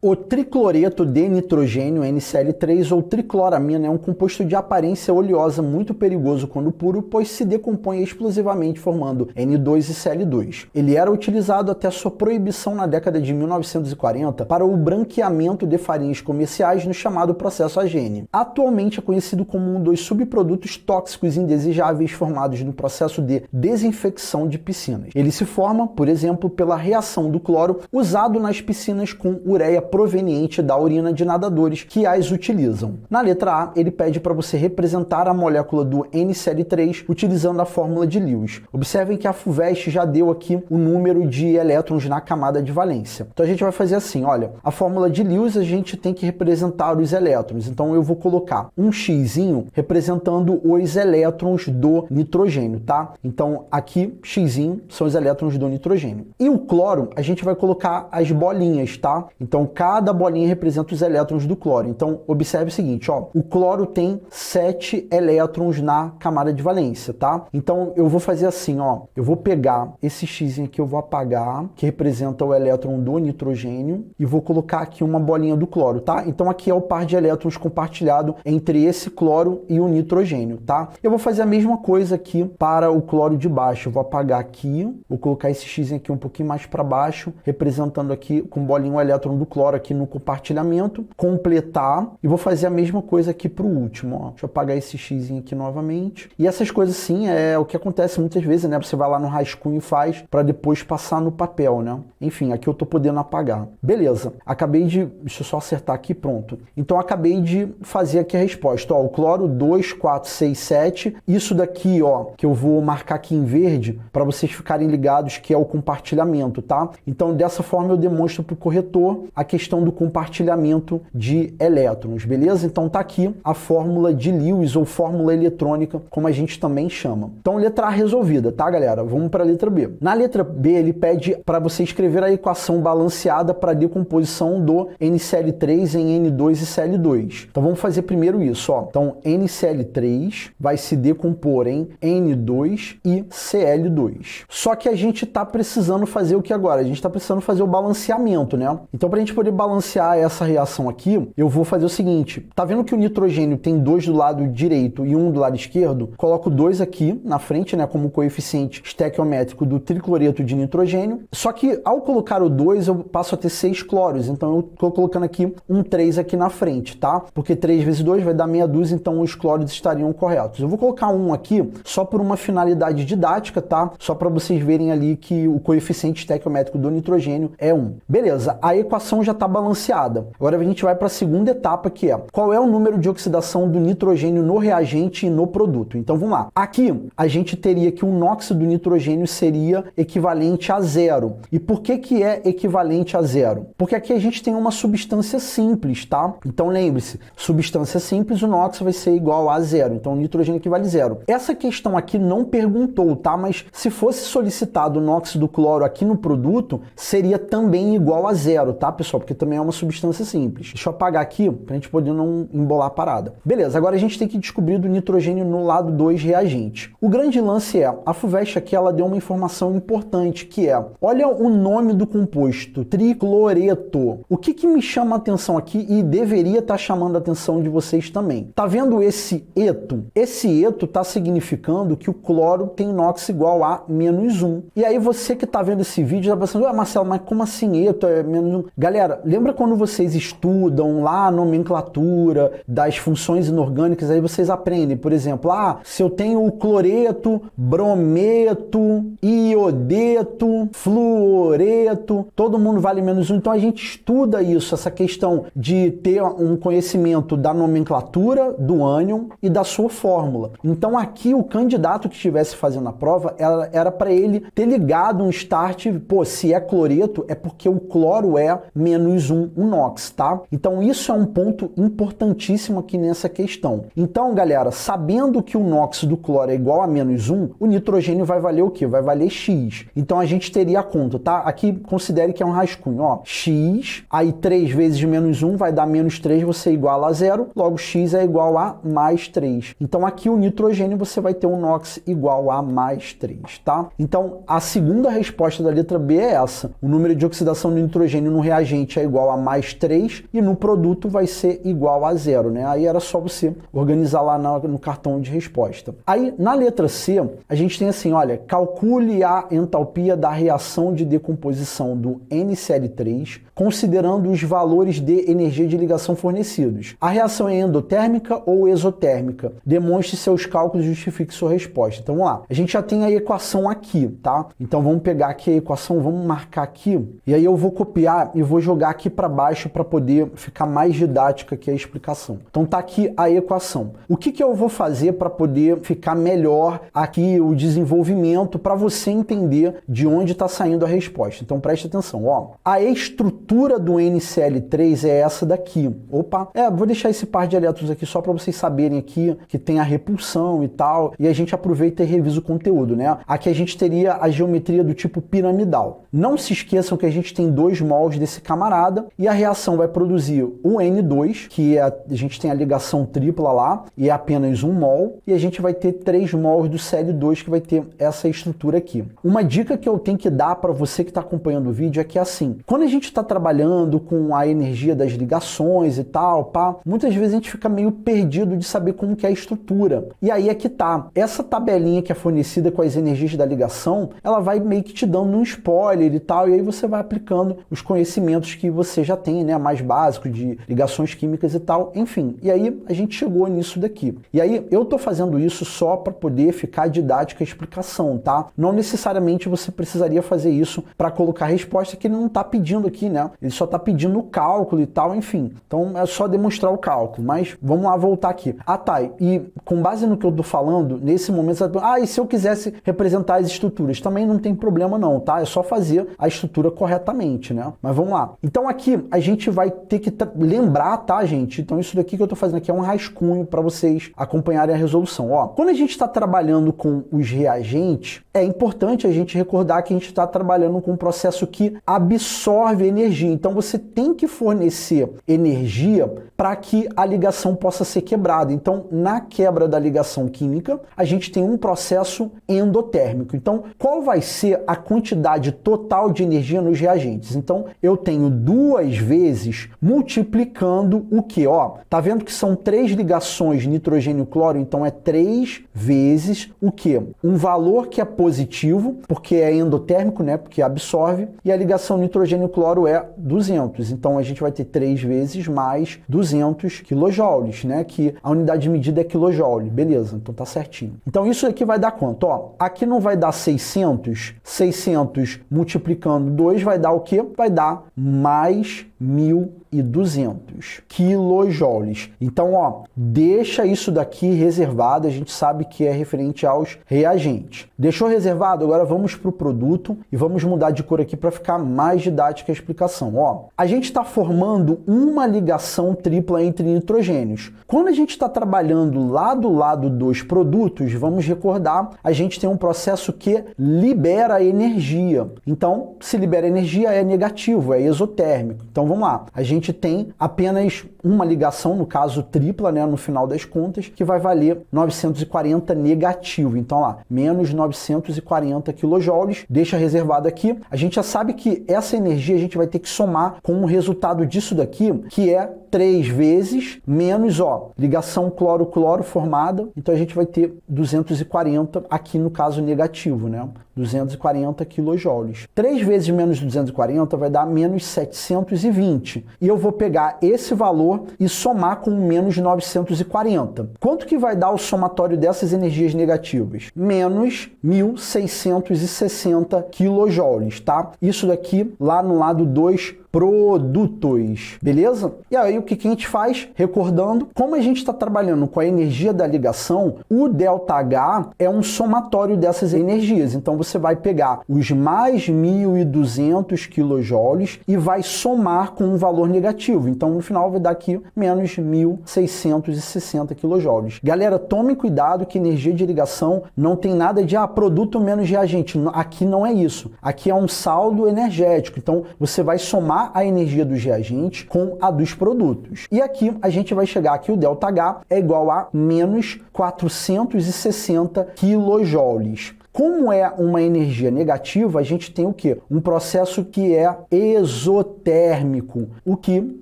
O tricloreto de nitrogênio, NCl3, ou tricloramina, é um composto de aparência oleosa muito perigoso quando puro, pois se decompõe explosivamente formando N2 e Cl2. Ele era utilizado até sua proibição na década de 1940 para o branqueamento de farinhas comerciais no chamado processo AGN. Atualmente é conhecido como um dos subprodutos tóxicos indesejáveis formados no processo de desinfecção de piscinas. Ele se forma, por exemplo, pela reação do cloro usado nas piscinas com ureia proveniente da urina de nadadores que as utilizam. Na letra A, ele pede para você representar a molécula do NCl3 utilizando a fórmula de Lewis. Observem que a FUVEST já deu aqui o número de elétrons na camada de valência. Então a gente vai fazer assim, olha, a fórmula de Lewis a gente tem que representar os elétrons. Então eu vou colocar um xzinho representando os elétrons do nitrogênio, tá? Então aqui, xzinho, são os elétrons do nitrogênio. E o cloro, a gente vai colocar as bolinhas, tá? Então cada bolinha representa os elétrons do cloro. Então observe o seguinte, ó, o cloro tem 7 elétrons na camada de valência, tá? Então eu vou fazer assim, ó, eu vou pegar esse xzinho aqui, eu vou apagar, que representa o elétron do nitrogênio, e vou colocar aqui uma bolinha do cloro, tá? Então aqui é o par de elétrons compartilhado entre esse cloro e o nitrogênio, tá? Eu vou fazer a mesma coisa aqui para o cloro de baixo. Eu vou apagar aqui, vou colocar esse xzinho aqui um pouquinho mais para baixo, representando aqui com bolinha o elétron do cloro aqui no compartilhamento, completar, e vou fazer a mesma coisa aqui para o último, ó. Deixa eu apagar esse xzinho aqui novamente. E essas coisas sim, é o que acontece muitas vezes, né? Você vai lá no rascunho e faz para depois passar no papel, né? Enfim, aqui eu tô podendo apagar. Beleza, acabei de... Deixa eu só acertar aqui, pronto. Então acabei de fazer aqui a resposta, ó, o cloro 2, 4, 6, 7. Isso daqui, ó, que eu vou marcar aqui em verde para vocês ficarem ligados que é o compartilhamento, tá? Então dessa forma eu demonstro para o corretor a questão do compartilhamento de elétrons, beleza? Então tá aqui a fórmula de Lewis ou fórmula eletrônica, como a gente também chama. Então letra A resolvida, tá, galera? Vamos para a letra B. Na letra B ele pede para você escrever a equação balanceada para a decomposição do NCl3 em N2 e Cl2. Então vamos fazer primeiro isso, ó. Então NCl3 vai se decompor em N2 e Cl2. Só que a gente está precisando fazer o que agora? A gente está precisando fazer o balanceamento, né? Então para a gente poder balancear essa reação aqui, eu vou fazer o seguinte. Tá vendo que o nitrogênio tem 2 do lado direito e 1 do lado esquerdo? Coloco 2 aqui na frente, né, como coeficiente estequiométrico do tricloreto de nitrogênio. Só que ao colocar o 2, eu passo a ter 6 cloros. Então eu estou colocando aqui um 3 aqui na frente, tá? Porque 3 vezes 2 vai dar meia dúzia, então os cloros estariam corretos. Eu vou colocar um aqui só por uma finalidade didática, tá? Só para vocês verem ali que o coeficiente estequiométrico do nitrogênio é 1. Beleza, a equação já está balanceada. Agora a gente vai para a segunda etapa, que é qual é o número de oxidação do nitrogênio no reagente e no produto. Então vamos lá. Aqui a gente teria que o NOx do nitrogênio seria equivalente a 0. E por que é equivalente a 0? Porque aqui a gente tem uma substância simples, tá? Então lembre-se, substância simples, o NOx vai ser igual a 0. Então o nitrogênio equivale a 0. Essa questão aqui não perguntou, tá? Mas se fosse solicitado o NOx do cloro aqui no produto, seria também igual a 0, tá, pessoal? Porque também é uma substância simples. Deixa eu apagar aqui pra gente poder não embolar a parada. Beleza, agora a gente tem que descobrir do nitrogênio no lado 2 reagente. O grande lance é, a FUVEST aqui ela deu uma informação importante, que é, olha o nome do composto, tricloreto. O que me chama a atenção aqui e deveria estar chamando a atenção de vocês também? Tá vendo esse eto? Esse eto tá significando que o cloro tem NOx igual a -1. E aí você que tá vendo esse vídeo tá pensando, Marcelo, mas como assim eto é -1? Galera, lembra quando vocês estudam lá a nomenclatura das funções inorgânicas, aí vocês aprendem, por exemplo, se eu tenho o cloreto, brometo, iodeto, fluoreto, todo mundo vale -1. Então a gente estuda isso, essa questão de ter um conhecimento da nomenclatura do ânion e da sua fórmula. Então aqui o candidato que estivesse fazendo a prova era para ele ter ligado um start, se é cloreto é porque o cloro é -1, o NOx, tá? Então isso é um ponto importantíssimo aqui nessa questão. Então, galera, sabendo que o NOx do cloro é igual a -1, o nitrogênio vai valer o quê? Vai valer X. Então a gente teria a conta, tá? Aqui considere que é um rascunho, ó. X, aí 3 vezes -1 vai dar -3, você iguala a 0, logo X é igual a +3. Então aqui o nitrogênio você vai ter um NOx igual a +3, tá? Então a segunda resposta da letra B é essa. O número de oxidação do nitrogênio no reagente reagente é igual a mais 3 e no produto vai ser igual a 0, né? Aí era só você organizar lá no cartão de resposta. Aí, na letra C, a gente tem assim, olha, calcule a entalpia da reação de decomposição do NCl3, considerando os valores de energia de ligação fornecidos. A reação é endotérmica ou exotérmica? Demonstre seus cálculos e justifique sua resposta. Então, vamos lá. A gente já tem a equação aqui, tá? Então, vamos pegar aqui a equação, vamos marcar aqui, e aí eu vou copiar e vou jogar aqui para baixo para poder ficar mais didática aqui a explicação. Então, tá aqui a equação. O que eu vou fazer para poder ficar melhor aqui o desenvolvimento para você entender de onde está saindo a resposta? Então, preste atenção, ó. A estrutura do NCl3 é essa daqui. Opa, vou deixar esse par de elétrons aqui só para vocês saberem aqui que tem a repulsão e tal, e a gente aproveita e revisa o conteúdo, né? Aqui a gente teria a geometria do tipo piramidal. Não se esqueçam que a gente tem 2 mols desse camarada e a reação vai produzir o N2, que a gente tem a ligação tripla lá, e é apenas 1 mol, e a gente vai ter 3 mols do Cl2, que vai ter essa estrutura aqui. Uma dica que eu tenho que dar para você que está acompanhando o vídeo é que assim, quando a gente está trabalhando com a energia das ligações e tal, muitas vezes a gente fica meio perdido de saber como que é a estrutura. E aí é que tá. Essa tabelinha que é fornecida com as energias da ligação, ela vai meio que te dando um spoiler e tal, e aí você vai aplicando os conhecimentos que você já tem, né, mais básicos de ligações químicas e tal, enfim. E aí a gente chegou nisso daqui. E aí eu tô fazendo isso só para poder ficar didática a explicação, tá? Não necessariamente você precisaria fazer isso para colocar a resposta que ele não tá pedindo aqui, né? Ele só tá pedindo o cálculo e tal, enfim. Então é só demonstrar o cálculo, mas vamos lá voltar aqui. Ah, tá, e com base no que eu tô falando, nesse momento você vai... e se eu quisesse representar as estruturas? Também não tem problema não, tá? É só fazer a estrutura corretamente, né? Mas vamos lá. Então aqui a gente vai ter que lembrar, tá, gente? Então isso daqui que eu tô fazendo aqui é um rascunho para vocês acompanharem a resolução. Ó, quando a gente está trabalhando com os reagentes, é importante a gente recordar que a gente está trabalhando com um processo que absorve energia. Então você tem que fornecer energia para que a ligação possa ser quebrada. Então, na quebra da ligação química, a gente tem um processo endotérmico. Então, qual vai ser a quantidade total de energia nos reagentes? Então, eu tenho 2 vezes multiplicando o que? Ó, tá vendo que são 3 ligações nitrogênio-cloro? Então, é 3 vezes o que? Um valor que é positivo, porque é endotérmico, né? Porque absorve, e a ligação nitrogênio-cloro é 200. Então, a gente vai ter 3 vezes mais 200 quilojoules, né? Que a unidade de medida é quilojoule. Beleza, então tá certinho. Então, isso aqui vai dar quanto? Ó, aqui não vai dar 600. 600 multiplicando 2 vai dar o quê? Vai dar mais 1.200 quilojoules. Então, ó, deixa isso daqui reservado, a gente sabe que é referente aos reagentes. Deixou reservado? Agora vamos para o produto e vamos mudar de cor aqui para ficar mais didática a explicação. Ó, a gente está formando uma ligação tripla entre nitrogênios. Quando a gente está trabalhando lado a lado dos produtos, vamos recordar, a gente tem um processo que libera energia. Então, se libera energia é negativo, é exotérmico. Então, vamos lá. A gente tem apenas uma ligação, no caso tripla, né, no final das contas, que vai valer 940 negativo. Então, lá, menos 940 quilojoules, deixa reservado aqui. A gente já sabe que essa energia a gente vai ter que somar com o resultado disso daqui, que é 3 vezes menos, ó, ligação cloro-cloro formada. Então, a gente vai ter 240 aqui no caso negativo, né? 240 quilojoules. 3 vezes menos 240 vai dar menos 720. E eu vou pegar esse valor e somar com menos 940. Quanto que vai dar o somatório dessas energias negativas? Menos 1.660 quilojoules, tá? Isso daqui lá no lado 2, produtos, beleza? E aí o que a gente faz? Recordando, como a gente está trabalhando com a energia da ligação, o ΔH é um somatório dessas energias. Então você vai pegar os mais 1.200 quilojoules e vai somar com um valor negativo. Então no final vai dar aqui menos 1.660 quilojoules. Galera, tomem cuidado que energia de ligação não tem nada de produto menos reagente. Aqui não é isso. Aqui é um saldo energético. Então você vai somar a energia dos reagentes com a dos produtos. E aqui a gente vai chegar aqui, o ΔH é igual a menos 460 quilojoules. Como é uma energia negativa, a gente tem o quê? Um processo que é exotérmico, o que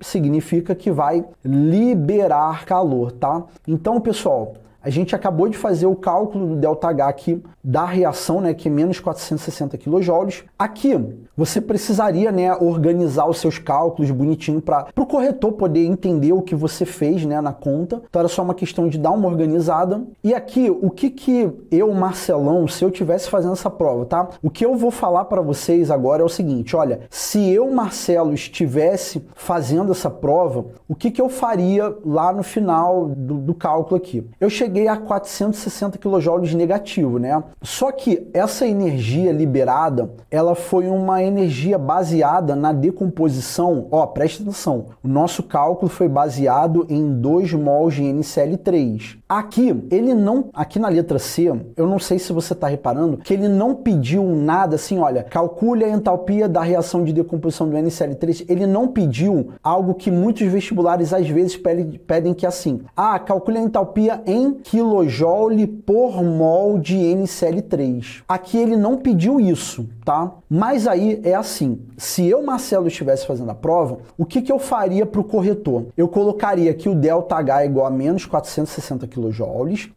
significa que vai liberar calor, tá? Então, pessoal, a gente acabou de fazer o cálculo do ΔH aqui da reação, né, que é menos 460 kJ. Aqui, você precisaria, né, organizar os seus cálculos bonitinho para o corretor poder entender o que você fez, né, na conta. Então era só uma questão de dar uma organizada. E aqui, o que eu, Marcelão, se eu tivesse fazendo essa prova, tá? O que eu vou falar para vocês agora é o seguinte, olha, se eu, Marcelo, estivesse fazendo essa prova, o que eu faria lá no final do cálculo aqui? Eu cheguei a 460 kJ negativo, né? Só que essa energia liberada, ela foi uma energia baseada na decomposição. Ó, presta atenção, o nosso cálculo foi baseado em 2 mols de NCl3. Aqui na letra C, eu não sei se você está reparando, que ele não pediu nada assim, olha, calcule a entalpia da reação de decomposição do NCl3. Ele não pediu algo que muitos vestibulares às vezes pedem que é assim, calcule a entalpia em kJ por mol de NCl3. Aqui ele não pediu isso, tá? Mas aí é assim, se eu, Marcelo, estivesse fazendo a prova, o que eu faria para o corretor? Eu colocaria que o ΔH é igual a menos 460 kJ,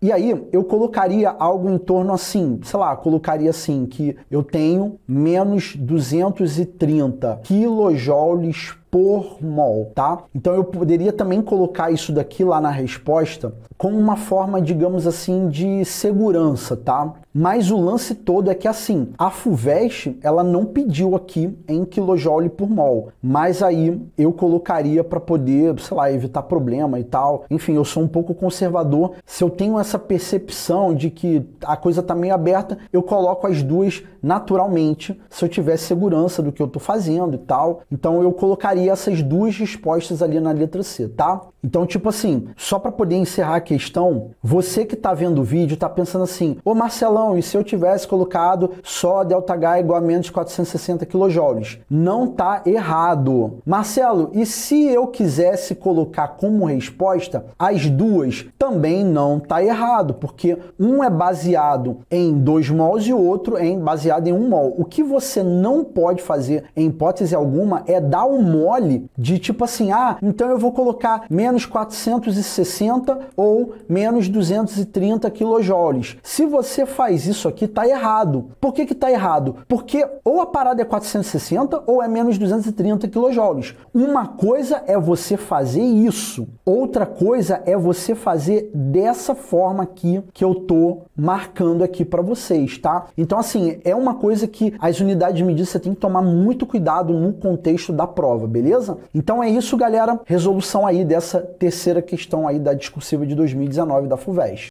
e aí eu colocaria algo em torno assim, sei lá, colocaria assim, que eu tenho menos 230 kJ por mol, tá? Então eu poderia também colocar isso daqui lá na resposta como uma forma, digamos assim, de segurança, tá? Mas o lance todo é que assim, a FUVEST, ela não pediu aqui em kJ por mol, mas aí eu colocaria para poder, sei lá, evitar problema e tal. Enfim, eu sou um pouco conservador. Se eu tenho essa percepção de que a coisa tá meio aberta, eu coloco as duas naturalmente, se eu tiver segurança do que eu tô fazendo e tal. Então eu colocaria essas duas respostas ali na letra C, tá? Então, tipo assim, só para poder encerrar a questão, você que tá vendo o vídeo tá pensando assim, ô Marcelão, e se eu tivesse colocado só ΔH igual a menos 460 kJ? Não tá errado. Marcelo, e se eu quisesse colocar como resposta as duas? Também não tá errado, porque um é baseado em 2 mols e o outro é baseado em 1 mol. O que você não pode fazer, em hipótese alguma, é dar o mole de tipo assim, então eu vou colocar menos 460 ou menos 230 kJ. Se você faz isso aqui, tá errado. Por que tá errado? Porque ou a parada é 460 ou é menos 230 kJ. Uma coisa é você fazer isso, outra coisa é você fazer dessa forma aqui que eu tô marcando aqui para vocês, tá? Então assim, é uma coisa que as unidades de medida você tem que tomar muito cuidado no contexto da prova, beleza? Então é isso, galera. Resolução aí dessa terceira questão aí da discursiva de 2019 da FUVEST.